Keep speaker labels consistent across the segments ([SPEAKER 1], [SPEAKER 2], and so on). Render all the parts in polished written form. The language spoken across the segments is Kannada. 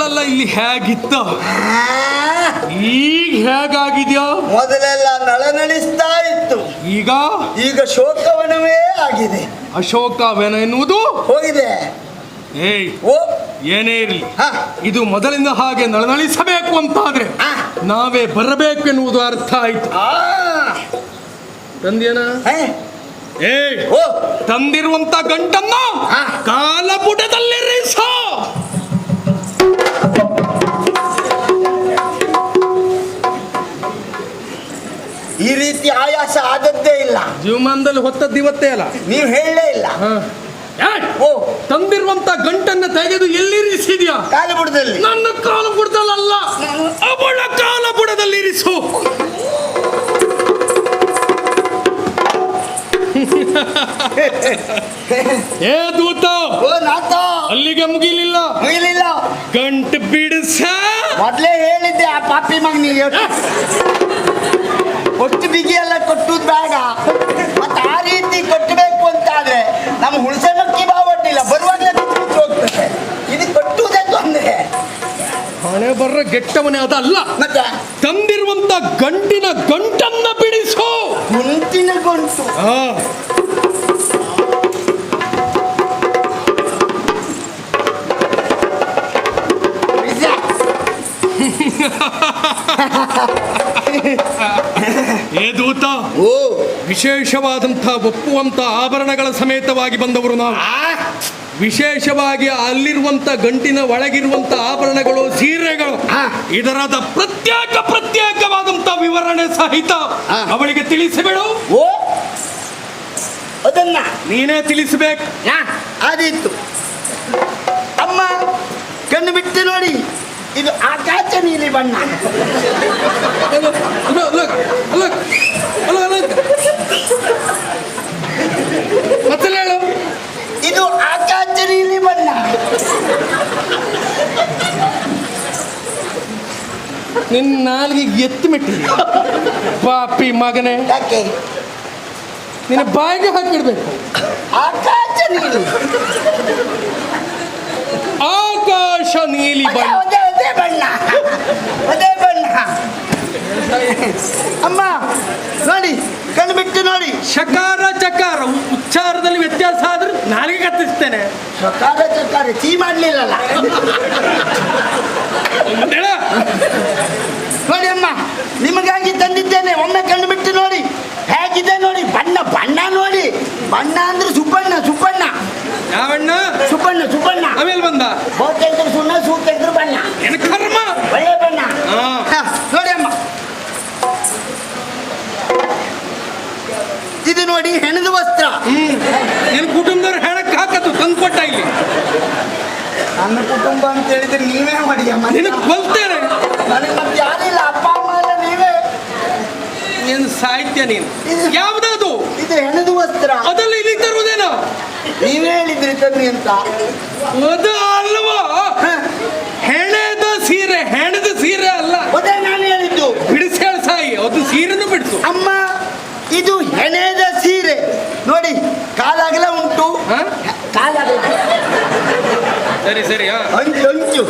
[SPEAKER 1] ಅಲ್ಲಲ್ಲ ಇಲ್ಲಿ ಹೇಗಿತ್ತು ಈಗ ಹೇಗಾಗಿದ್ಯೋ?
[SPEAKER 2] ಮೊದಲೆಲ್ಲ ನಳನಳಿಸ್ತಾ ಇತ್ತು,
[SPEAKER 1] ಈಗ
[SPEAKER 2] ಈಗ ಶೋಕವನವೇ ಆಗಿದೆ.
[SPEAKER 1] ಅಶೋಕವನ ಎನ್ನುವುದು
[SPEAKER 2] ಹೋಗಿದೆ.
[SPEAKER 1] ಏಯ್
[SPEAKER 2] ಓ
[SPEAKER 1] ಏನೇ ಇರಲಿ, ಇದು ಮೊದಲಿಂದ ಹಾಗೆ ನಳನಳಿಸಬೇಕು ಅಂತಾದ್ರೆ ನಾವೇ ಬರಬೇಕು ಎನ್ನುವುದು ಅರ್ಥ ಆಯ್ತು. ತಂದೇನ? ಏಯ್
[SPEAKER 2] ಓ
[SPEAKER 1] ತಂದಿರುವಂತ ಗಂಟನ್ನ ಕಾಲಪುಟದಲ್ಲಿರಿಸ.
[SPEAKER 2] ಈ ರೀತಿ ಆಯಾಸ ಆದದ್ದೇ ಇಲ್ಲ
[SPEAKER 1] ಜೀವಮಾನದಲ್ಲಿ ಹೊತ್ತದ್ದು ಇವತ್ತೇ ಅಲ್ಲ.
[SPEAKER 2] ನೀವು ಹೇಳಲೇ ಇಲ್ಲ.
[SPEAKER 1] ಓ ತಂದಿರುವಂತ ಗಂಟನ್ನ ತೆಗೆದು ಎಲ್ಲಿರಿಸಿದ್ಯಾ?
[SPEAKER 2] ಕಾಲುಬುಡದಲ್ಲಿ.
[SPEAKER 1] ನನ್ನ ಕಾಲುಬುಡದಲ್ಲ, ಅವಳ ಕಾಲಬುಡದಲ್ಲಿ ಇರಿಸು. ಏ ದೂತ,
[SPEAKER 2] ಓ ನಾಥ,
[SPEAKER 1] ಅಲ್ಲಿಗೆ ಮುಗಿಲಿಲ್ಲ. ಗಂಟು ಬಿಡಿಸ.
[SPEAKER 2] ಮೊದ್ಲೇ ಹೇಳಿದ್ದೆ ಆ ಪಾಪಿ ಮಗನಿಗೆ ಕೊಟ್ಟು ಬಿಗಿ ಎಲ್ಲ ಕೊಟ್ಟುದ್ ಬೇಡ. ಮತ್ತೆ ಆ ರೀತಿ ಕೊಟ್ಟಬೇಕು ಅಂತಾದ್ರೆ ನಮ್ಮ ಹುಣಸೆ ಮಕ್ಕಿ ಬಾವಡ್ಡಿಲ್ಲ, ಬರುವಾಗಲೇ ಹೋಗ್ತದೆ. ಇದು ಕೊಟ್ಟುವುದೇ ತೊಂದರೆ.
[SPEAKER 1] ಹಣೆ ಬರ್ರ ಗೆಟ್ಟವನೇ ಅದಲ್ಲ.
[SPEAKER 2] ಮತ್ತೆ
[SPEAKER 1] ತಂದಿರುವಂತ ಗಂಟಿನ ಗಂಟನ್ನ ಬಿಡಿಸು.
[SPEAKER 2] ಗುಂಟಿನ ಗಂಟು.
[SPEAKER 1] ಏ ದೂತ,
[SPEAKER 2] ಓ
[SPEAKER 1] ವಿಶೇಷವಾದಂಥ ಒಪ್ಪುವಂತ ಆಭರಣಗಳ ಸಮೇತವಾಗಿ ಬಂದವರು ನಾವು. ವಿಶೇಷವಾಗಿ ಅಲ್ಲಿರುವಂತ ಗಂಟಿನ ಒಳಗಿರುವಂತ ಆಭರಣಗಳು, ಸೀರೆಗಳು, ಇದರಾದ ಪ್ರತ್ಯೇಕವಾದಂತ ವಿವರಣೆ ಸಹಿತ ಅವಳಿಗೆ ತಿಳಿಸಬೇಡು.
[SPEAKER 2] ಓ ಅದನ್ನ
[SPEAKER 1] ನೀನೇ ತಿಳಿಸಬೇಕು.
[SPEAKER 2] ಆದೀತು ಅಮ್ಮ, ಕಣ್ಣು ಬಿಟ್ಟು ನೋಡಿ. ಇದು ಆಕಾಶ ನೀಲಿ ಬಣ್ಣ.
[SPEAKER 1] ಮತ್ತೆ ಹೇಳು.
[SPEAKER 2] ಇದು ಆಕಾಶ ನೀಲಿ ಬಣ್ಣ.
[SPEAKER 1] ನಿನ್ನ ನಾಲ್ಗೆ ಎತ್ತು ಮೆಟ್ಟಿದೆ ಪಾಪಿ ಮಗನೇ.
[SPEAKER 2] ಯಾಕೆ?
[SPEAKER 1] ನಿನ್ನ ಬಾಯಿಗೆ ಹಾಕಿಡ್ಬೇಕು.
[SPEAKER 2] ಆಕಾಶ ನೀಲಿ,
[SPEAKER 1] ಆಕಾಶ ನೀಲಿ ಬಣ್ಣ.
[SPEAKER 2] ಅದೇ ಬಣ್ಣ, ಅದೇ ಬಣ್ಣ. ಅಮ್ಮ ನೋಡಿ, ಕಣ್ಣು ಬಿಟ್ಟು ನೋಡಿ.
[SPEAKER 1] ಶಕಾರ ಚಕಾರ ಉಚ್ಚಾರದಲ್ಲಿ ವ್ಯತ್ಯಾಸ ಆದ್ರೆ ನಾಲಿಗೆ ಕತ್ತಿಸ್ತೇನೆ.
[SPEAKER 2] ಶಕಾರ ಚಕಾರ ಚೀ ಮಾಡ್ಲಿಲ್ಲಲ್ಲ. ನೋಡಿ ಅಮ್ಮ, ನಿಮಗಾಗಿ ತಂದಿದ್ದೇನೆ. ಒಮ್ಮೆ ಕಣ್ಣು ಬಿಟ್ಟು ನೋಡಿ, ಹೇಗಿದೆ ನೋಡಿ. ಬಣ್ಣ ಬಣ್ಣ ನೋಡಿ. ಬಣ್ಣ ಅಂದ್ರೆ ಸುಬ್ಬಣ್ಣ.
[SPEAKER 1] ಯಾವಣ್ಣ?
[SPEAKER 2] ಸುಬ್ಬಣ್ಣ.
[SPEAKER 1] ಆಮೇಲೆ ಬಂದ
[SPEAKER 2] ಬಹುತೇಕರು ಸುಣ್ಣ, ಸೂತೆಕರು ಬಣ್ಣ.
[SPEAKER 1] ಕರ್ಮ
[SPEAKER 2] ಒಳ್ಳೆ ಬಣ್ಣ. ನೋಡಿ ಅಮ್ಮ, ಇದು ನೋಡಿ ಹೆಣದ ವಸ್ತ್ರ.
[SPEAKER 1] ನಿನ್ನ ಕುಟುಂಬದವ್ರು ಹೇಳಕ್ ಹಾಕತ್ತು ತಂದು ಕೊಟ್ಟ ಇಲ್ಲಿ.
[SPEAKER 2] ನನ್ನ ಕುಟುಂಬ ಅಂತ ಹೇಳಿದ್ರೆ ನೀವೇ ಮಾಡಿ ಅಮ್ಮ.
[SPEAKER 1] ನಿನಗೆ ಕೊಲ್ತೇನೆ.
[SPEAKER 2] ನನಗೆ ಮತ್ತೆ ಯಾರಿಲ್ಲ, ಅಪ್ಪ ಅಮ್ಮ ಎಲ್ಲ ನೀವೇ.
[SPEAKER 1] ನೀನು ಸಾಹಿತ್ಯ ನೀನು. ಯಾವ್ದದು?
[SPEAKER 2] ಇದು ಹೆಣದ ವಸ್ತ್ರ.
[SPEAKER 1] ಅದೆಲ್ಲ ಇಲ್ಲಿ ತರುವುದೇನೋ?
[SPEAKER 2] ನೀವೇ ಹೇಳಿದ್ರಿ ತನ್ನಿ ಅಂತ.
[SPEAKER 1] ಅದು ಅಲ್ವಾ? ಹೆಣದ ಸೀರೆ, ಹೆಣದ ಸೀರೆ ಅಲ್ಲ.
[SPEAKER 2] ಅದೇ ನಾನು ಹೇಳಿದ್ದು.
[SPEAKER 1] ಬಿಡಿಸಿ ಹೇಳ ಸಾಯಿ, ಅದು ಸೀರೆನು ಬಿಡಿಸು.
[SPEAKER 2] ಅಮ್ಮ, ಇದು ಹೆಣೆದ ಸೀರೆ ನೋಡಿ. ಕಾಲಾಗಲ ಉಂಟು, ಕಾಲಾಗಲ.
[SPEAKER 1] ಸರಿ
[SPEAKER 2] ಅಂಚು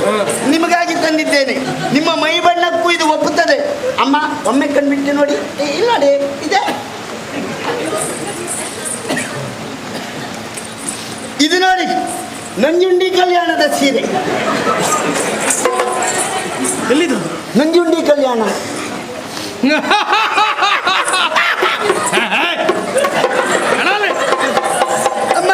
[SPEAKER 2] ನಿಮಗಾಗಿ ತಂದಿದ್ದೇನೆ. ನಿಮ್ಮ ಮೈ ಬಣ್ಣಕ್ಕೂ ಇದು ಒಪ್ಪುತ್ತದೆ. ಅಮ್ಮ ಒಮ್ಮೆ ಕಣ್ಬಿಟ್ಟು ನೋಡಿ. ಇಲ್ಲ ನೋಡಿ, ಇದೆ. ಇದು ನೋಡಿ, ನಂಜುಂಡಿ ಕಲ್ಯಾಣದ ಸೀರೆ.
[SPEAKER 1] ಎಲ್ಲಿದು?
[SPEAKER 2] ನಂಜುಂಡಿ ಕಲ್ಯಾಣ. ಅಮ್ಮ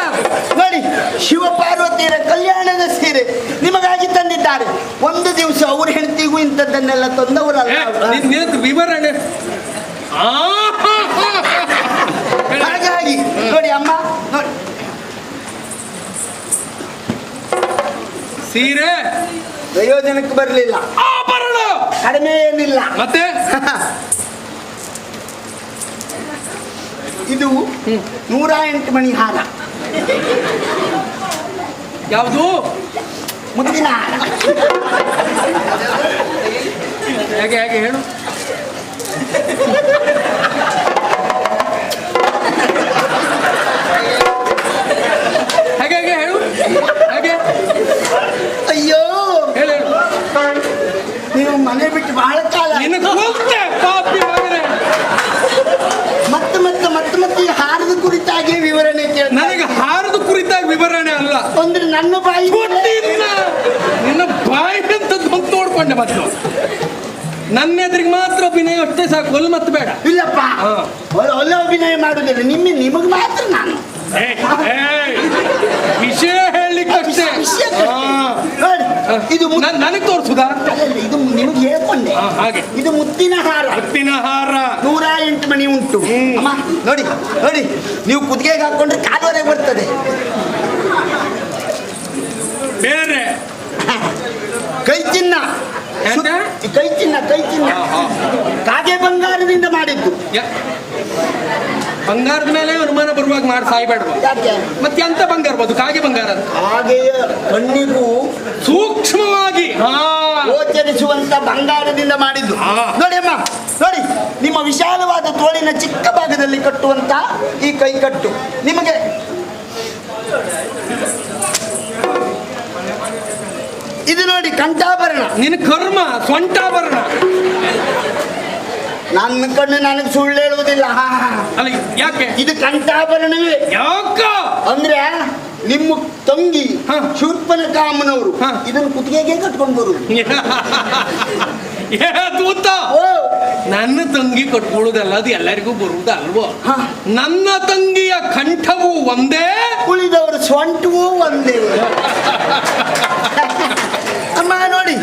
[SPEAKER 2] ನೋಡಿ, ಶಿವಪಾರ್ವತಿಯರ ಕಲ್ಯಾಣದ ಸೀರೆ ನಿಮಗಾಗಿ ತಂದಿದ್ದಾರೆ. ಒಂದು ದಿವಸ ಅವ್ರ ಹೆಂಡತಿಗೂ ಇಂಥದ್ದನ್ನೆಲ್ಲ ತಂದವರಲ್ಲ.
[SPEAKER 1] ವಿವರಣೆ
[SPEAKER 2] ಹಾಗಾಗಿ ನೋಡಿ ಅಮ್ಮ, ನೋಡಿ
[SPEAKER 1] ಸೀರೆ
[SPEAKER 2] ಪ್ರಯೋಜನಕ್ಕೆ ಬರಲಿಲ್ಲ.
[SPEAKER 1] ಆಭರಣ
[SPEAKER 2] ಕಡಿಮೆ ಏನಿಲ್ಲ.
[SPEAKER 1] ಮತ್ತೆ
[SPEAKER 2] ಇದು 108 ಮಣಿ ಹಾರ.
[SPEAKER 1] ಯಾವುದು?
[SPEAKER 2] ಮುತ್ತಿನ ಹಾರ.
[SPEAKER 1] ಹೇಗೆ ಹೇಳು. ಹೇಗೆ ಹೇಳು. ಹಾಗೆ
[SPEAKER 2] ಅಯ್ಯೋ
[SPEAKER 1] ಹೇಳು.
[SPEAKER 2] ತೊಂದ್ರೆ ನನ್ನ ಬಾಯಿ
[SPEAKER 1] ನಿನ್ನ ಬಾಯಿ ಅಂತ ನೋಡ್ಕೊಂಡೆ ಮತ್ತು ನನ್ನ ಎದುರಿಗೆ ಮಾತ್ರ ಅಭಿನಯ ಅಷ್ಟೇ ಸಾಕು, ಒಲ್ ಮತ್ತೆ ಬೇಡ.
[SPEAKER 2] ಇಲ್ಲಪ್ಪ, ಒಳ್ಳೆ ಅಭಿನಯ ಮಾಡುದಿಲ್ಲ, ನಿಮಗೆ ಮಾತ್ರ ನಾನು
[SPEAKER 1] ವಿಷಯ ಹೇಳಲಿಕ್ಕೆ ಅಷ್ಟೇ.
[SPEAKER 2] ಇದು
[SPEAKER 1] ನನಗೆ ತೋರಿಸುದಾ?
[SPEAKER 2] ಇದು ನಿಮಗೆ ಹೇಳ್ಕೊಂಡೆ.
[SPEAKER 1] ಹಾಗೆ
[SPEAKER 2] ಇದು ಮುತ್ತಿನ ಹಾರ.
[SPEAKER 1] ಮುತ್ತಿನ ಹಾರ
[SPEAKER 2] 108 ಮಣಿ ಉಂಟು. ಅಮ್ಮ ನೋಡಿ ನೋಡಿ, ನೀವು ಕುತ್ತಿಗೆಗೆ ಹಾಕೊಂಡ್ರೆ ಕಾಲುವರೆಗೆ ಬರ್ತದೆ.
[SPEAKER 1] ಬೇರೆ
[SPEAKER 2] ಕೈ ಚಿನ್ನ, ಕೈ ಚಿನ್ನ, ಕೈ ಚಿನ್ನ ಕಾಗೆ ಬಂಗಾರದಿಂದ ಮಾಡಿದ್ದು.
[SPEAKER 1] ಬಂಗಾರದ ಮೇಲೆ ಅನುಮಾನ ಬರುವಾಗ ಮಾಡಿ ಸಾಯ್ಬೇಡ್ವ.
[SPEAKER 2] ಯಾಕೆ
[SPEAKER 1] ಮತ್ತೆ ಎಂತ ಬಂಗಾರ ಬದು? ಕಾಗೆ ಬಂಗಾರ
[SPEAKER 2] ಹಾಗೆಯ ಕಣ್ಣಿಗೂ
[SPEAKER 1] ಸೂಕ್ಷ್ಮವಾಗಿ
[SPEAKER 2] ಗೋಚರಿಸುವಂತ ಬಂಗಾರದಿಂದ ಮಾಡಿದ್ದು. ನೋಡಿ ಅಮ್ಮ, ನೋಡಿ, ನಿಮ್ಮ ವಿಶಾಲವಾದ ತೋಳಿನ ಚಿಕ್ಕ ಭಾಗದಲ್ಲಿ ಕಟ್ಟುವಂತ ಈ ಕೈ ಕಟ್ಟು ನಿಮಗೆ ಇದು ನೋಡಿ ಕಂಠಾಭರಣ.
[SPEAKER 1] ನಿನ್ನ ಕರ್ಮ ಸ್ವಂಟಾಭರಣ.
[SPEAKER 2] ನನ್ನ ಕಣ್ಣು ನನಗೆ ಸುಳ್ಳು ಹೇಳುವುದಿಲ್ಲ.
[SPEAKER 1] ಅಲ್ಲ ಯಾಕೆ
[SPEAKER 2] ಇದು ಕಂಠಾಭರಣವೇ.
[SPEAKER 1] ಯಾಕ
[SPEAKER 2] ಅಂದ್ರೆ ನಿಮ್ಮ ತಂಗಿ ಶೂರ್ಪನಖಾಮನವರು ಇದನ್ನು ಕುತ್ತಿಗೆಗೆ ಕಟ್ಕೊಂಡು ಬರುದು. ನನ್ನ ತಂಗಿ ಕಟ್ಕೊಳ್ಳುದಲ್ಲ, ಅದು ಎಲ್ಲರಿಗೂ ಬರುವುದು ಅಲ್ವೋ. ನನ್ನ ತಂಗಿಯ ಕಂಠವೂ ಒಂದೇ, ಉಳಿದವರು ಸ್ವಂಟವೂ ಒಂದೇ. ಅಮ್ಮ ನೋಡಿ,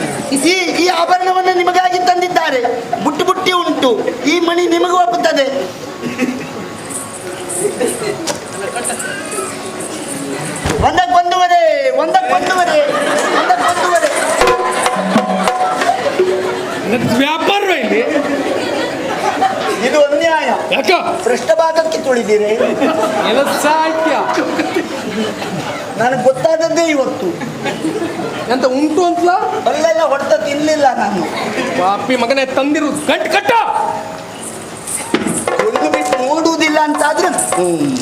[SPEAKER 2] ಈ ಆಭರಣವನ್ನು ನಿಮಗಾಗಿ ತಂದಿದ್ದಾರೆ. ಬುಟ್ಟಿ ಬುಟ್ಟಿ ಉಂಟು. ಈ ಮಣಿ ನಿಮಗೂ ಒಪ್ಪುತ್ತದೆ. ಒಂದಕ್ಕೊಂದುವರೆ ಒಂದಕ್ಕೊಂದುವರೆ ಒಂದಕ್ಕೊಂದುವರೆ
[SPEAKER 1] ವ್ಯಾಪಾರವೇ ಇಲ್ಲಿ.
[SPEAKER 2] ಇದು ಅನ್ಯಾಯ.
[SPEAKER 1] ಯಾಕ
[SPEAKER 2] ಪೃಷ್ಠಭಾಗಕ್ಕೆ ತುಳಿದಿರಿ.
[SPEAKER 1] ಸಾಹಿತ್ಯ
[SPEAKER 2] ನನಗೆ ಗೊತ್ತಾದದ್ದೇ ಇವತ್ತು.
[SPEAKER 1] ಎಂತ ಉಂಟು ಅಂತಲ
[SPEAKER 2] ಅಲ್ಲೆಲ್ಲ ಹೊಡೆತ ತಿನ್ಲಿಲ್ಲ ನಾನು.
[SPEAKER 1] ಪಾಪಿ ಮಗನೇ ತಂದಿರುವುದು ಗಂಟು ಕಟ್ಟ.
[SPEAKER 2] ಒಂದು ಬಿಟ್ಟು ನೋಡುವುದಿಲ್ಲ ಅಂತಾದ್ರೆ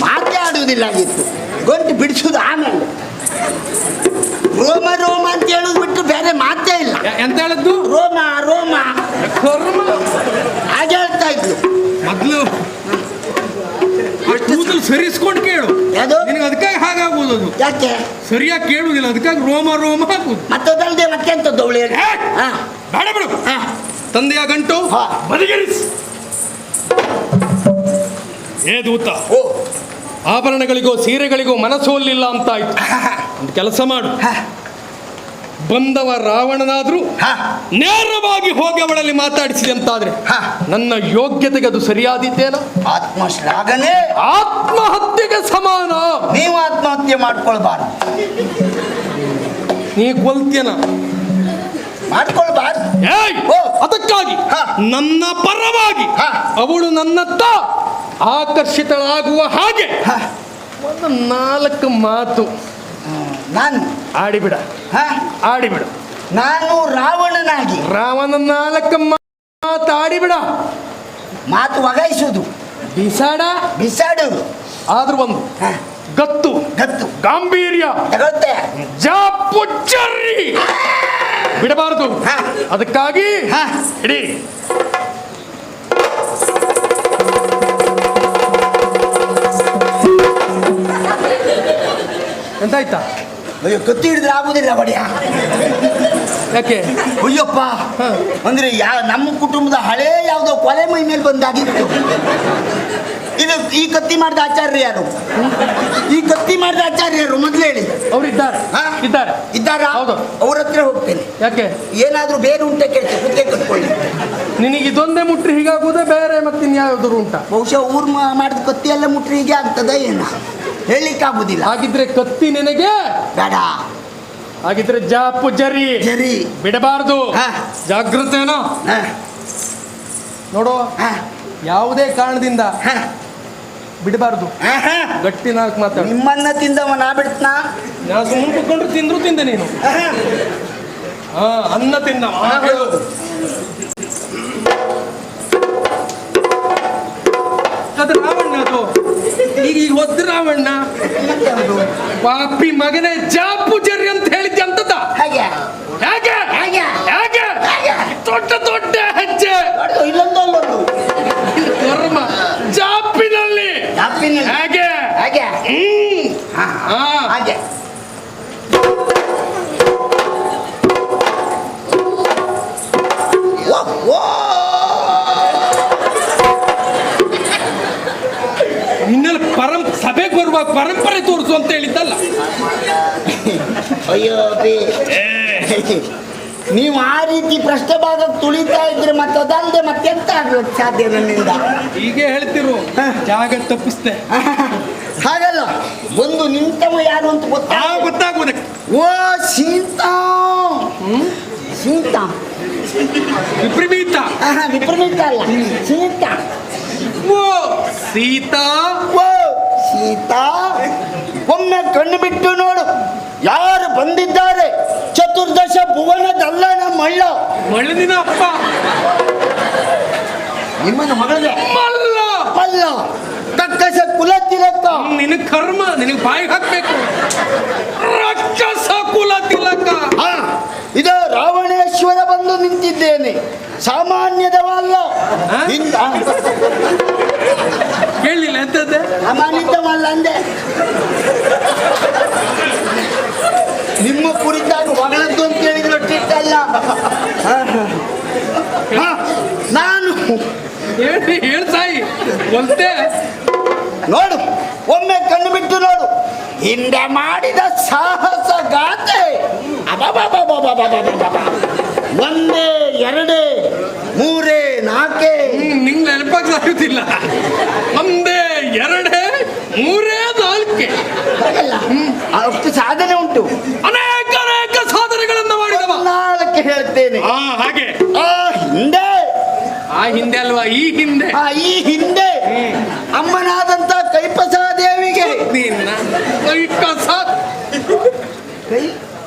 [SPEAKER 2] ಮಾತೇ ಆಡುವುದಿಲ್ಲ ಆಗಿತ್ತು. ಗಂಟು ಬಿಡಿಸುದು ಆಮೇಲೆ. ರೋಮ ರೋಮ ಅಂತ ಹೇಳುದು ಬಿಟ್ಟು ಬೇರೆ ಮಾತೇ ಇಲ್ಲ.
[SPEAKER 1] ಎಂತ ಹೇಳದ್ದು?
[SPEAKER 2] ರೋಮ ರೋಮ
[SPEAKER 1] ಕರ್ಮ
[SPEAKER 2] ಹಾಗೆ ಹೇಳ್ತಾ ಇದ್ಲು
[SPEAKER 1] ಮೊದ್ಲು. ಕೂದಲು ಸರಿಸ್ಕೊಂಡು ಕೇಳು. ನಿನಗೆ ಅದಕ್ಕಾಗಿ ಹಾಗಾಗುವುದು.
[SPEAKER 2] ಯಾಕೆ
[SPEAKER 1] ಸರಿಯಾಗಿ ಕೇಳುವುದಿಲ್ಲ, ಅದಕ್ಕಾಗಿ ರೋಮ ರೋಮ ಹಾಕುದು.
[SPEAKER 2] ಮತ್ತದಲ್ದೆ ಮತ್ತೆ ಎಂತದ್ದು ಅವಳು ಹೇಳಿ.
[SPEAKER 1] ಬೇಡ ಬಿಡು. ತಂದೆಯ ಗಂಟು ಬದಿಗಿರಿಸಿ. ಏ ದೂತ, ಆಭರಣಗಳಿಗೋ ಸೀರೆಗಳಿಗೋ ಮನಸ್ಸೋಲಿಲ್ಲ ಅಂತ ಆಯ್ತು. ಒಂದು ಕೆಲಸ ಮಾಡು, ಬಂದವ ರಾವಣನಾದ್ರೂ ನೇರವಾಗಿ ಹೋಗಿ ಅವಳಲ್ಲಿ ಮಾತಾಡಿಸಿದೆ ಅಂತಾದ್ರೆ ನನ್ನ ಯೋಗ್ಯತೆಗೆ ಅದು ಸರಿಯಾದಿದ್ದೇನ?
[SPEAKER 2] ಆತ್ಮಶ್ಲಾಘನೆ
[SPEAKER 1] ಆತ್ಮಹತ್ಯೆಗೆ ಸಮಾನ.
[SPEAKER 2] ನೀವು ಆತ್ಮಹತ್ಯೆ ಮಾಡ್ಕೊಳ್ಬಾರ್ದು.
[SPEAKER 1] ನೀ ಕೊಲ್ತೇನ
[SPEAKER 2] ಮಾಡ್ಕೊಳ್ಬಾರ್ದು.
[SPEAKER 1] ಅದಕ್ಕಾಗಿ ನನ್ನ ಪರವಾಗಿ ಅವಳು ನನ್ನತ್ತ ಆಕರ್ಷಿತಳಾಗುವ ಹಾಗೆ ಒಂದು 4 ಮಾತು
[SPEAKER 2] ನಾನು
[SPEAKER 1] ಆಡಿಬಿಡ. ಆಡಿಬಿಡು.
[SPEAKER 2] ನಾನು ರಾವಣನಾಗಿ
[SPEAKER 1] ರಾವಣ 4 ಮಾತು ಆಡಿಬಿಡ.
[SPEAKER 2] ಮಾತು ವಗಾಯಿಸುವುದು,
[SPEAKER 1] ಬಿಸಾಡ
[SPEAKER 2] ಬಿಸಾಡುವುದು.
[SPEAKER 1] ಆದ್ರೂ ಒಂದು ಗತ್ತು
[SPEAKER 2] ಗತ್ತು
[SPEAKER 1] ಗಾಂಭೀರ್ಯ
[SPEAKER 2] ತಗೊಳ್ತೆ
[SPEAKER 1] ಜಾಪುಚ್ಚರಿ ಬಿಡಬಾರದು. ಅದಕ್ಕಾಗಿ ಇಡೀ ಎಂತಾಯ್ತಾ?
[SPEAKER 2] ಅಯ್ಯೋ, ಕತ್ತಿ ಹಿಡಿದ್ರೆ ಆಗುದಿಲ್ಲ ಬಡಿಯ.
[SPEAKER 1] ಯಾಕೆ?
[SPEAKER 2] ಅಯ್ಯಪ್ಪ, ಅಂದ್ರೆ ನಮ್ಮ ಕುಟುಂಬದ ಹಳೇ ಯಾವುದೋ ಕೊಲೆ ಮೈ ಮೇಲೆ ಬಂದಾಗಿತ್ತು. ಇದು ಈ ಕತ್ತಿ ಮಾಡಿದ ಆಚಾರ್ಯ ಯಾರು? ಈ ಕತ್ತಿ ಮಾಡಿದ ಆಚಾರ್ಯ ಯಾರು ಮೊದ್ಲು ಹೇಳಿ.
[SPEAKER 1] ಅವ್ರು ಇದ್ದಾರೆ ಇದ್ದಾರೆ
[SPEAKER 2] ಇದ್ದಾರಾ?
[SPEAKER 1] ಹೌದು.
[SPEAKER 2] ಅವ್ರ ಹತ್ರ ಹೋಗ್ತೇನೆ.
[SPEAKER 1] ಯಾಕೆ?
[SPEAKER 2] ಏನಾದ್ರೂ ಬೇರೆ ಉಂಟೆ ಕೇಳ್ತೆ, ಕುತ್ತಿಗೆ ಕಟ್ಕೊಳ್ಳಿ.
[SPEAKER 1] ನಿನಗೆ ಇದೊಂದೇ ಮುಟ್ರಿ ಹೀಗಾಗುವುದೇ, ಬೇರೆ ಮತ್ತಿನ್ಯಾವ್ದಾದ್ರು ಉಂಟಾ?
[SPEAKER 2] ಬಹುಶಃ ಊರ್ ಮಾಡಿದ ಕತ್ತಿ ಎಲ್ಲ ಮುಟ್ರಿ ಹೀಗೆ ಆಗ್ತದ ಏನ ಹೇಳಿಕ್ಕಾಗುದಿಲ್ಲ.
[SPEAKER 1] ಹಾಗಿದ್ರೆ ಕತ್ತಿ ನಿನಗೆ
[SPEAKER 2] ಬೇಡ.
[SPEAKER 1] ಹಾಗಿದ್ರೆ ಜಾಪು ಜರಿ
[SPEAKER 2] ಜರಿ
[SPEAKER 1] ಬಿಡಬಾರ್ದು. ಜಾಗೃತೇನೋ ನೋಡು. ಯಾವುದೇ ಕಾರಣದಿಂದ ಬಿಡಬಾರ್ದು. ಗಟ್ಟಿ ನಾಲ್ಕು ಮಾತಾಡು.
[SPEAKER 2] ನಿಮ್ಮನ್ನ ತಿಂದವ ನಾ ಬಿಡ್ತನಾ?
[SPEAKER 1] ನಾ ಸುಮ್ಮನೆ ಕುತ್ಕೊಂಡ್ರು ತಿಂದ್ರು ತಿಂದೆ ನೀನು. ಅನ್ನ ತಿಂದ ಅದು ರಾವಣ್ಣ. ಅದು ಈಗ ಹೊದ್ದು ರಾವಣ್ಣ. ಪಾಪಿ ಮಗನೇ, ಜಾಪು ಜರಿ ಅಂತ ಹೇಳಿದ್ದೆ ಅಂತದ.
[SPEAKER 2] ಹಾಗೆ
[SPEAKER 1] ಹೇಗೆ ಹೇಗೆ ದೊಡ್ಡ ದೊಡ್ಡ ಹೆಜ್ಜೆ
[SPEAKER 2] ಇಲ್ಲೊಂದು ಅಲ್ಲೊಂದು
[SPEAKER 1] ಕರ್ಮ ಜಾಪಿನಲ್ಲಿ
[SPEAKER 2] ಜಾಪಿನಲ್ಲಿ
[SPEAKER 1] ಹೇಗೆ
[SPEAKER 2] ಹಾಗೆ ಹಾಗೆ
[SPEAKER 1] ಪರಂಪರೆ ತೋರಿಸು ಅಂತ ಹೇಳಿದ್ದಲ್ಲ.
[SPEAKER 2] ಅಯ್ಯೋ ಅಪ್ಪಿ, ನೀವು ಆ ರೀತಿ ಪ್ರಶ್ನೆ ಭಾಗಕ್ಕೆ ತುಳಿತಾ ಇದ್ರೆ ಮತ್ತೆ ಅದಲ್ಲದೆ ಮತ್ತೆಂತ ಆಗ್ಲಿಕ್ಕೆ ಸಾಧ್ಯ ನನ್ನಿಂದ?
[SPEAKER 1] ಹೀಗೆ ಹೇಳ್ತಿರು, ಜಾಗ ತಪ್ಪಿಸ್ತೆ.
[SPEAKER 2] ಹಾಗಲ್ಲ, ಒಂದು ನಿಂತವ ಯಾರು ಅಂತ
[SPEAKER 1] ಗೊತ್ತಾಗುವುದಕ್ಕೆ.
[SPEAKER 2] ಓ ಸೀತಾ, ಸೀತಾ
[SPEAKER 1] ವಿಪರೀತ.
[SPEAKER 2] ವಿಪರೀತ ಅಲ್ಲ, ಸೀತಾ.
[SPEAKER 1] ಓ ಸೀತಾ,
[SPEAKER 2] ಓ ಸೀತಾ, ಒಮ್ಮೆ ಕಣ್ಣು ಬಿಟ್ಟು ನೋಡು, ಯಾರು ಬಂದಿದ್ದಾರೆ? ಚತುರ್ದಶ ಭುವನದಲ್ಲನ ಮಳ್ಳ.
[SPEAKER 1] ಮಳ್ಳನಿನ ಅಪ್ಪ,
[SPEAKER 2] ನಿಮ್ಮನ್ನ ಮಗಳಿಗೆ
[SPEAKER 1] ಮಲ್ಲ
[SPEAKER 2] ಮಲ್ಲ, ಕಕ್ಕಸ ಕುಲ ತಿಲಕ.
[SPEAKER 1] ನಿನಗೆ ಕರ್ಮ, ನಿನಗೆ ಬಾಯಿ ಹಾಕ್ಬೇಕು. ರಾಕ್ಷಸ ಕುಲ ತಿಲಕ.
[SPEAKER 2] ಇದು ರಾವಣೇಶ್ವರ ಬಂದು ನಿಂತಿದ್ದೇನೆ, ಸಾಮಾನ್ಯದವಲ್ಲ.
[SPEAKER 1] ಕೇಳಿಲ್ಲ ಎಂತದ್ದೆ?
[SPEAKER 2] ಸಾಮಾನ್ಯದವಲ್ಲ ಅಂದೆ. ನಿಮ್ಮ ಕುರಿತಾಗ ಹೊಗಳದ್ದು ಅಂತ ಹೇಳಿದ್ರು ಅಲ್ಲ. ನಾನು
[SPEAKER 1] ಹೇಳಿ ಸಾಯಿ ಒಂದೇ
[SPEAKER 2] ನೋಡು, ಒಮ್ಮೆ ಕಣ್ಣು ಬಿಟ್ಟು ನೋಡು, ಹಿಂದೆ ಮಾಡಿದ ಸಾಹಸ ಗಾಥೆ. ಒಂದೇ ಎರಡೇ ಮೂರೇ ನಾಲ್ಕೇ.
[SPEAKER 1] ನಿಂಗೆ ನೆನಪಾಗ್ಲಾಗುತ್ತಿಲ್ಲ. ಒಂದೇ ಎರಡೇ ಮೂರೇ ನಾಲ್ಕೆ.
[SPEAKER 2] ಅಷ್ಟು ಸಾಧನೆ ಉಂಟು,
[SPEAKER 1] ಅನೇಕ ಅನೇಕ ಸಾಧನೆಗಳನ್ನು ಮಾಡಿದವ.
[SPEAKER 2] ನಾಲ್ಕೆ ಹೇಳ್ತೇನೆ.
[SPEAKER 1] ಹಾಗೆ
[SPEAKER 2] ಆ ಹಿಂದೆ,
[SPEAKER 1] ಆ ಹಿಂದೆ ಅಲ್ವಾ, ಈ ಹಿಂದೆ.
[SPEAKER 2] ಈ ಹಿಂದೆ ಅಮ್ಮನಾದಂತ ಕೈಪಸಾದೇವಿಗೆ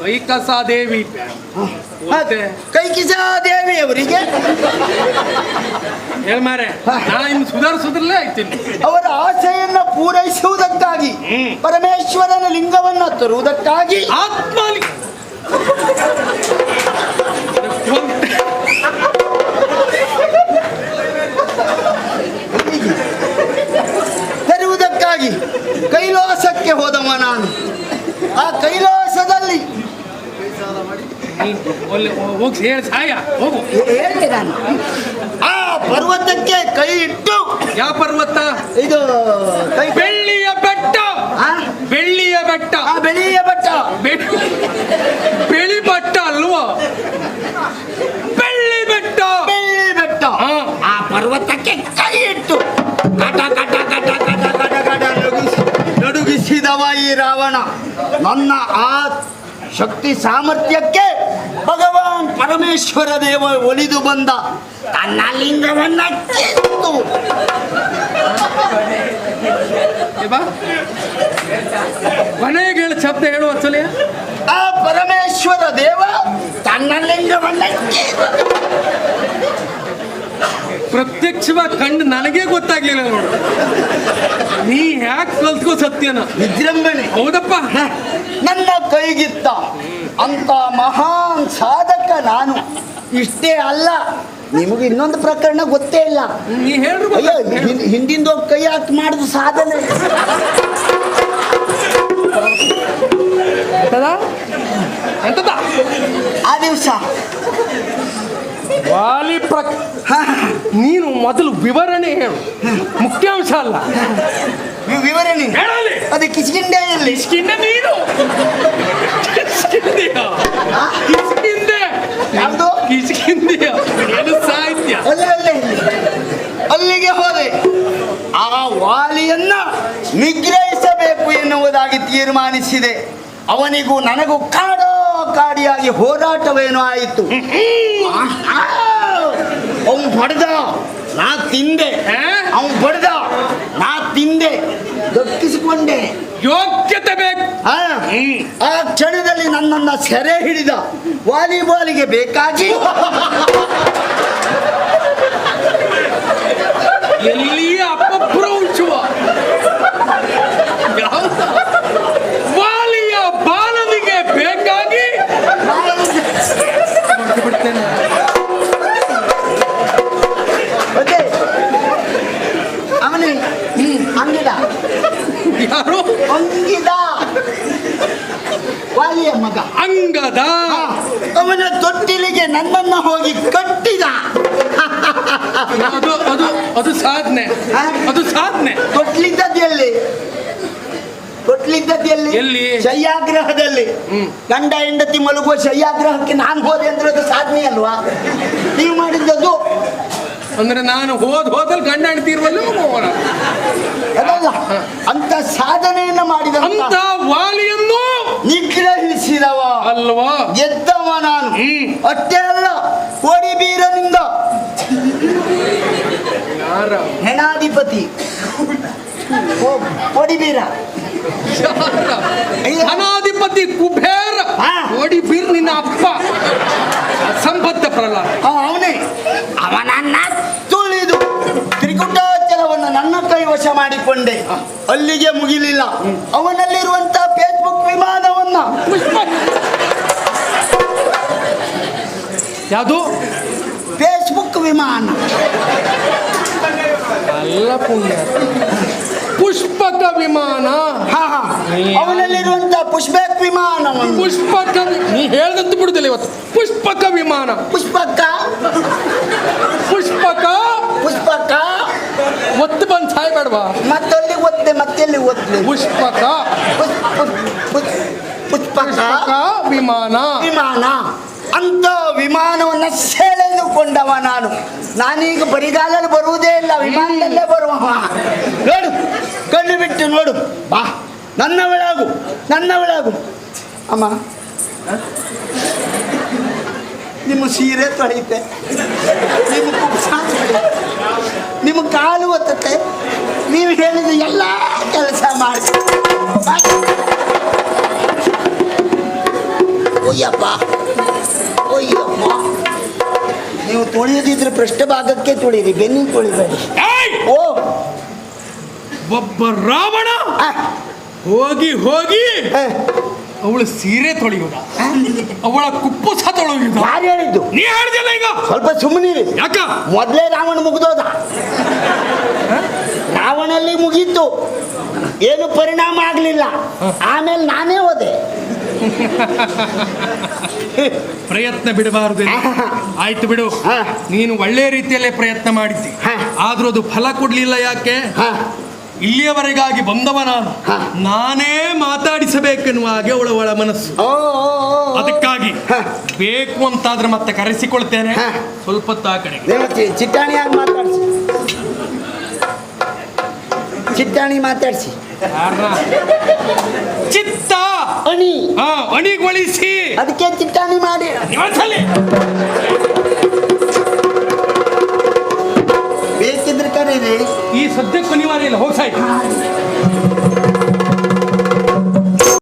[SPEAKER 1] ಕೈಕಸಾದೇವಿ
[SPEAKER 2] ಕೈಕಿಸಾದೇವಿಯವರಿಗೆ
[SPEAKER 1] ಹೇಳ್ಮಾರೆ, ನಾ ಇನ್ನು ಸುಧಾರಿಸೋದ್ರಲ್ಲೇ ಆಯ್ತೀನಿ.
[SPEAKER 2] ಅವರ ಆಸೆಯನ್ನ ಪೂರೈಸುವುದಕ್ಕಾಗಿ, ಪರಮೇಶ್ವರನ ಲಿಂಗವನ್ನ ತರುವುದಕ್ಕಾಗಿ
[SPEAKER 1] ಆತ್ಮಲಿ
[SPEAKER 2] ತರುವುದಕ್ಕಾಗಿ ಕೈಲಾಸಕ್ಕೆ ಹೋದವ ನಾನು. ಆ ಕೈಲಾಸದಲ್ಲಿ
[SPEAKER 1] ಹೋಗಿ ಹೇಳಿ ಸಾಯ ಹೋಗು.
[SPEAKER 2] ಹೇಳಿದೆ ನಾನು. ಆ ಪರ್ವತಕ್ಕೆ ಕೈ ಇಟ್ಟು.
[SPEAKER 1] ಯಾವ ಪರ್ವತ?
[SPEAKER 2] ಇದು
[SPEAKER 1] ಬೆಳ್ಳಿಯ ಬೆಟ್ಟ. ಬೆಳ್ಳಿಯ ಬೆಟ್ಟ.
[SPEAKER 2] ಬೆಳ್ಳಿಯ ಬೆಟ್ಟ.
[SPEAKER 1] ಬೆಳಿ ಬೆಟ್ಟ ಅಲ್ವಾ? ಬೆಳ್ಳಿ ಬೆಟ್ಟ.
[SPEAKER 2] ಬೆಳ್ಳಿ ಬೆಟ್ಟ. ಆ ಪರ್ವತಕ್ಕೆ ಕೈ ಇಟ್ಟು ಕಟ ಕಟ ಕಟ ಕಟ ಕಟ ಕಟ ನಡುಗಿಸಿದವ ಈ ರಾವಣ. ನನ್ನ ಆ ಶಕ್ತಿ ಸಾಮರ್ಥ್ಯಕ್ಕೆ ಭಗವಾನ್ ಪರಮೇಶ್ವರ ದೇವ ಒಲಿದು ಬಂದ ತನ್ನ ಲಿಂಗವನ್ನ ಕಿತ್ತು.
[SPEAKER 1] ಮನೆಗೆ ಹೇಳು, ಶಬ್ದ ಹೇಳುವ ಸಲ.
[SPEAKER 2] ಆ ಪರಮೇಶ್ವರ ದೇವ ತನ್ನ ಲಿಂಗವನ್ನ ಕಿತ್ತು.
[SPEAKER 1] ಪ್ರತ್ಯಕ್ಷವಾಗಿ ಕಂಡು ನನಗೆ ಗೊತ್ತಾಗ್ಲಿಲ್ಲ ನೋಡು. ನೀ ಯಾಕೆ ಕಲ್ತ್ಕೋ ಸತ್ಯನ?
[SPEAKER 2] ವಿಜೃಂಭಣೆ.
[SPEAKER 1] ಹೌದಪ್ಪ,
[SPEAKER 2] ನನ್ನ ಕೈಗಿತ್ತ ಅಂತ ಮಹಾನ್ ಸಾಧಕ ನಾನು. ಇಷ್ಟೇ ಅಲ್ಲ, ನಿಮಗೆ ಇನ್ನೊಂದು ಪ್ರಕರಣ ಗೊತ್ತೇ ಇಲ್ಲ.
[SPEAKER 1] ನೀ ಹೇಳ್ರು.
[SPEAKER 2] ಅಯ್ಯೋ, ಹಿಂದಿಂದ ಕೈ ಹಾಕಿ ಮಾಡಿದ ಸಾಧನೆ.
[SPEAKER 1] ಎಂತದ
[SPEAKER 2] ಆ ದಿವಸ
[SPEAKER 1] ನೀನು ಮೊದಲು ವಿವರಣೆ ಹೇಳು, ಮುಖ್ಯಾಂಶ ಅಲ್ಲ.
[SPEAKER 2] ವಿವರಣೆ ಅದು ಕಿಷ್ಕಿಂಧೆಯಲ್ಲಿ.
[SPEAKER 1] ಕಿಷ್ಕಿಂಧೆ ನೀನು ಕಿಷ್ಕಿಂಧೆ
[SPEAKER 2] ಯಾವುದು?
[SPEAKER 1] ಕಿಷ್ಕಿಂಧೆ ಏನು ಸಾಹಿತ್ಯ.
[SPEAKER 2] ಅಲ್ಲಿಗೆ ಹೋದೆ. ಆ ವಾಲಿಯನ್ನ ನಿಗ್ರಹಿಸಬೇಕು ಎನ್ನುವುದಾಗಿ ತೀರ್ಮಾನಿಸಿದೆ. ಅವನಿಗೂ ನನಗೂ ಕಾಡಿಯಾಗಿ ಹೋರಾಟವೇನೋ ಆಯಿತು. ಅವನು ಹೊಡೆದ, ನಾ ತಿಂದೆ. ಅವನು ಹೊಡೆದ, ನಾ ತಿಂದೆ, ದಕ್ಕಿಸಿಕೊಂಡೆ.
[SPEAKER 1] ಯೋಗ್ಯತೆ ಬೇಕು.
[SPEAKER 2] ಆ ಕ್ಷಣದಲ್ಲಿ ನನ್ನನ್ನ ಸೆರೆ ಹಿಡಿದ. ವಾಲಿಬಾಲಿಗೆ ಬೇಕಾಗಿ
[SPEAKER 1] ಎಲ್ಲಿಯ ಅಪಪ್ರೌಚುವ ವಾಲಿಯ ಬಾಲನಿಗೆ ಬೇಕಾಗಿ ಬಿಡ್ತೇನೆ.
[SPEAKER 2] ಅವನೇ ಅಂಗಿದ.
[SPEAKER 1] ಯಾರು?
[SPEAKER 2] ಅಂಗಿದ, ವಾಲಿಯ ಮಗ
[SPEAKER 1] ಅಂಗದ.
[SPEAKER 2] ಅವನ ತೊಟ್ಟಿಲಿಗೆ ನನ್ನನ್ನ ಹೋಗಿ ಕಟ್ಟಿದ.
[SPEAKER 1] ಅದು ಸಾಧನೆ. ಅದು ಸಾಧನೆ.
[SPEAKER 2] ತೊಟ್ಲಿದ್ದದ್ದು ಎಲ್ಲಿ? ಮೊದ್ಲಿದ್ದದ್ದು
[SPEAKER 1] ಎಲ್ಲಿ?
[SPEAKER 2] ಎಲ್ಲಿ? ಶಯ್ಯಾಗ್ರಹದಲ್ಲಿ. ಗಂಡ ಹೆಂಡತಿ ಮಲಗುವ ಶಯ್ಯಾಗ್ರಹಕ್ಕೆ ನಾನು ಹೋದೆ ಅಂದ್ರೆ ಅದು ಸಾಧನೆ ಅಲ್ವಾ? ನೀವು ಮಾಡಿದ್ದದು
[SPEAKER 1] ಅಂದ್ರೆ ನಾನು ಹೋದಲ್ಲಿ ಗಂಡ ಹೆಂಡತಿರುವಲ್ಲೂ
[SPEAKER 2] ಅದಲ್ಲ, ಅಂತ ಸಾಧನೆಯನ್ನ ಮಾಡಿದ
[SPEAKER 1] ಅಂತ ವಾಲಿಯನ್ನು
[SPEAKER 2] ನಿಗ್ರಹಿಸಿದವ
[SPEAKER 1] ಅಲ್ವಾ,
[SPEAKER 2] ಗೆದ್ದವ ನಾನು. ಅಷ್ಟೇ ಅಲ್ಲ, ಕೋಡಿಬೀರನಿಂದ ಹೆಣಾಧಿಪತಿ ಕೋಡಿಬೀರ,
[SPEAKER 1] ಧನಾಧಿಪತಿ ಕುಬೇರ, ಕೋಡಿಬೀರ್ ನಿನ್ನ ಅಪ್ಪ ಸಂಪತ್ತ ಪ್ರಹ್ಲಾದ.
[SPEAKER 2] ಅವನೇ ಅವನನ್ನ ತುಳಿದು ತ್ರಿಕುಟಾಚಲವನ್ನು ನನ್ನ ಕೈವಶ ಮಾಡಿಕೊಂಡೆ. ಅಲ್ಲಿಗೆ ಮುಗಿಲಿಲ್ಲ, ಅವನಲ್ಲಿರುವಂತ ಫೇಸ್ಬುಕ್ ವಿಮಾನವನ್ನ
[SPEAKER 1] ಯಾವುದು
[SPEAKER 2] ಫೇಸ್ಬುಕ್ ವಿಮಾನ
[SPEAKER 1] ಅಲ್ಲ ಪುಣ್ಯ, ಪುಷ್ಪಕ ವಿಮಾನ.
[SPEAKER 2] ಅವನಲ್ಲಿರುವಂತ ಪುಷ್ಪಕ್ ವಿಮಾನವನ್ನು
[SPEAKER 1] ಪುಷ್ಪಕ, ನೀ ಹೇಳ್ದಂತ ಬಿಡುದಿಲ್ಲ ಇವತ್ತು. ಪುಷ್ಪಕ ವಿಮಾನ,
[SPEAKER 2] ಪುಷ್ಪಕ
[SPEAKER 1] ಪುಷ್ಪಕ
[SPEAKER 2] ಪುಷ್ಪಕ
[SPEAKER 1] ಒತ್ತು ಬಂದು ಸಾಯ್ಬೇಡವಾ?
[SPEAKER 2] ಮತ್ತಲ್ಲಿ ಒತ್ತೆ, ಮತ್ತೆಲ್ಲಿ ಒತ್ತೆ?
[SPEAKER 1] ಪುಷ್ಪಕ
[SPEAKER 2] ಪುಷ್ಪಕ
[SPEAKER 1] ವಿಮಾನ
[SPEAKER 2] ವಿಮಾನ ಅಂತ ವಿಮಾನವನ್ನ ಸೆಳೆದುಕೊಂಡವ ನಾನು. ನಾನೀಗ ಬರಿಗಾಲಲ್ಲಿ ಬರುವುದೇ ಇಲ್ಲ, ವಿಮಾನದಲ್ಲೇ ಬರುವ. ನೋಡು, ಕಣ್ಣು ಬಿಟ್ಟು ನೋಡು, ಬಾ, ನನ್ನ ಒಳಗು, ನನ್ನ ಒಳಗು. ಅಮ್ಮ, ನಿಮ್ಮ ಸೀರೆ ತೊಳೆಯುತ್ತೆ, ನಿಮ್ಮ ಕುಪ್ಸ ನಿಮ್ಮ ಕಾಲು ಒತ್ತತ್ತೆ, ನೀವು ಹೇಳಿದ ಎಲ್ಲ ಕೆಲಸ ಮಾಡಿ. ಒಯ್ಯಪ್ಪ, ಒಯ್ಯಪ್ಪ, ನೀವು ತೊಳೆಯದಿದ್ರೆ ಪೃಷ್ಠಭಾಗಕ್ಕೆ ತೊಳೀರಿ, ಬೆನ್ನಿಗೆ ತೊಳಿಬೇಡಿ. ಓ,
[SPEAKER 1] ಒಬ್ಬ ರಾವಣ ಹೋಗಿ ಹೋಗಿ ಅವಳು ಸೀರೆ ತೊಳೆಯುವುದ, ಅವಳ ಕುಪ್ಪುಸ ತೊಳೆಯುವುದ?
[SPEAKER 2] ಯಾರು ಹೇಳಿದ್ದು?
[SPEAKER 1] ನೀ ಹೇಳಿದಲ್ಲ ಈಗ.
[SPEAKER 2] ಸ್ವಲ್ಪ ಸುಮ್ಮನಿರಿ.
[SPEAKER 1] ಯಾಕ?
[SPEAKER 2] ಮೊದಲೇ ರಾವಣ ಮುಗಿದೋದ, ರಾವಣಲ್ಲಿ ಮುಗೀತು, ಏನು ಪರಿಣಾಮ ಆಗಲಿಲ್ಲ. ಆಮೇಲೆ ನಾನೇ ಹೋದೆ.
[SPEAKER 1] ಪ್ರಯತ್ನ ಬಿಡಬಾರದು. ಆಯ್ತು ಬಿಡು, ನೀನು ಒಳ್ಳೆ ರೀತಿಯಲ್ಲೇ ಪ್ರಯತ್ನ ಮಾಡಿದ್ದಿ, ಆದ್ರೂ ಅದು ಫಲ ಕೊಡ್ಲಿಲ್ಲ. ಯಾಕೆ? ಇಲ್ಲಿಯವರೆಗಾಗಿ ಬಂದವ ನಾನು, ನಾನೇ ಮಾತಾಡಿಸಬೇಕೆನ್ನುವ ಹಾಗೆ ಅವಳ ಒಳ ಮನಸ್ಸು. ಅದಕ್ಕಾಗಿ ಬೇಕು ಅಂತಾದ್ರೆ ಮತ್ತೆ ಕರೆಸಿಕೊಳ್ತೇನೆ. ಸ್ವಲ್ಪ ಹೊತ್ತು ಆ ಕಡೆಗೆ
[SPEAKER 2] ಚಿಟ್ಟಾಣಿಯಾಗಿ ಮಾತಾಡಿಸಿ, ಚಿಟ್ಟಾಣಿ ಮಾತಾಡಿಸಿ.
[SPEAKER 1] ಚಿತ್ತ
[SPEAKER 2] ಅಣಿ,
[SPEAKER 1] ಅಣಿಗೊಳಿಸಿ,
[SPEAKER 2] ಅದಕ್ಕೆ ಚಿಟ್ಟಾಣಿ ಮಾಡಿ. ಬೇಕಿದ್ರೆ ಕರೀರಿ,
[SPEAKER 1] ಈ ಸದ್ಯಕ್ಕೂ ಅನಿವಾರ್ಯ ಇಲ್ಲ. ಹೋಗಿ ಸಾಯ್ತು.